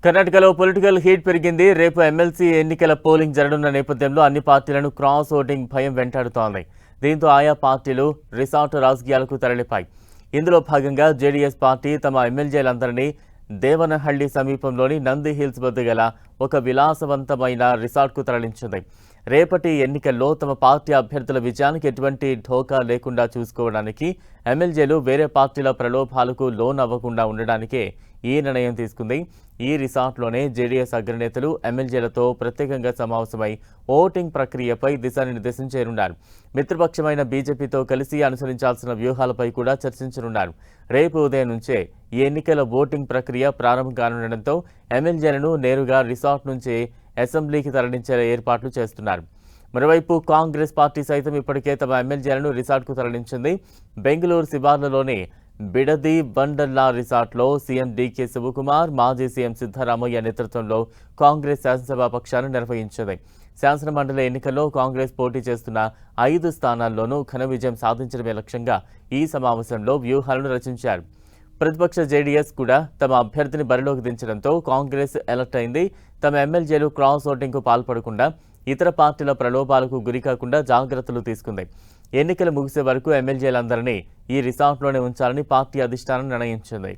కర్ణాటకలో political heat పెరిగింది. రేపు ఎమ్మెల్సీ ఎన్నికల పోలింగ్ జరగనున్న నేపథ్యంలో అన్ని పార్టీలను క్రాస్ ఓటింగ్ భయం వెంటాడుతోంది. దీంతో ఆయా పార్టీలు రిసార్ట్ రాజకీయాలకు తరలిపాయి. ఇందులో భాగంగా జేడీఎస్ పార్టీ తమ ఎమ్మెల్యేలందరినీ దేవనహళ్లి సమీపంలోని నంది హిల్స్ వద్ద గల ఒక విలాసవంతమైన రిసార్ట్కు తరలించింది. రేపటి ఎన్నికల్లో తమ పార్టీ అభ్యర్థుల విజయానికి ఎటువంటి ఢోకా లేకుండా చూసుకోవడానికి ఎమ్మెల్యేలు వేరే పార్టీల ప్రలోభాలకు లోన్ అవ్వకుండా ఉండడానికే ఈ నిర్ణయం తీసుకుంది. ఈ రిసార్ట్లోనే జేడీఎస్ అగ్రనేతలు ఎమ్మెల్యేలతో ప్రత్యేకంగా సమావేశమై ఓటింగ్ ప్రక్రియపై దిశానిర్దేశం చేయనున్నారు. మిత్రపక్షమైన బీజేపీతో కలిసి అనుసరించాల్సిన వ్యూహాలపై కూడా చర్చించనున్నారు. రేపు ఉదయం నుంచే ఈ ఎన్నికల ఓటింగ్ ప్రక్రియ ప్రారంభం కానుండటంతో ఎమ్మెల్యేలను నేరుగా రిసార్ట్ నుంచి అసెంబ్లీకి తరలించే ఏర్పాట్లు చేస్తున్నారు. మరోవైపు కాంగ్రెస్ పార్టీ సైతం ఇప్పటికే తమ ఎమ్మెల్యేలను రిసార్ట్కు తరలించింది. బెంగళూరు శివార్లలోని బిడది బండల్లా రిసార్ట్లో సీఎం డీకే శివకుమార్, మాజీ సీఎం సిద్ధరామయ్య నేతృత్వంలో కాంగ్రెస్ శాసనసభ పక్షాన్ని నిర్వహించింది. శాసనమండలి ఎన్నికల్లో కాంగ్రెస్ పోటీ చేస్తున్న 5 స్థానాల్లోనూ ఘన విజయం సాధించడమే లక్ష్యంగా ఈ సమావేశంలో వ్యూహాలను రచించారు. ప్రతిపక్ష జేడీఎస్ కూడా తమ అభ్యర్థిని బరిలోకి దించడంతో కాంగ్రెస్ ఎలర్ట్ అయింది. తమ ఎమ్మెల్యేలు క్రాస్ ఓటింగ్కు పాల్పడకుండా, ఇతర పార్టీల ప్రలోభాలకు గురికాకుండా జాగ్రత్తలు తీసుకుంది. ఎన్నికలు ముగిసే వరకు ఎమ్మెల్యేలందరినీ ఈ రిసార్ట్లోనే ఉంచాలని పార్టీ అధిష్టానం నిర్ణయించింది.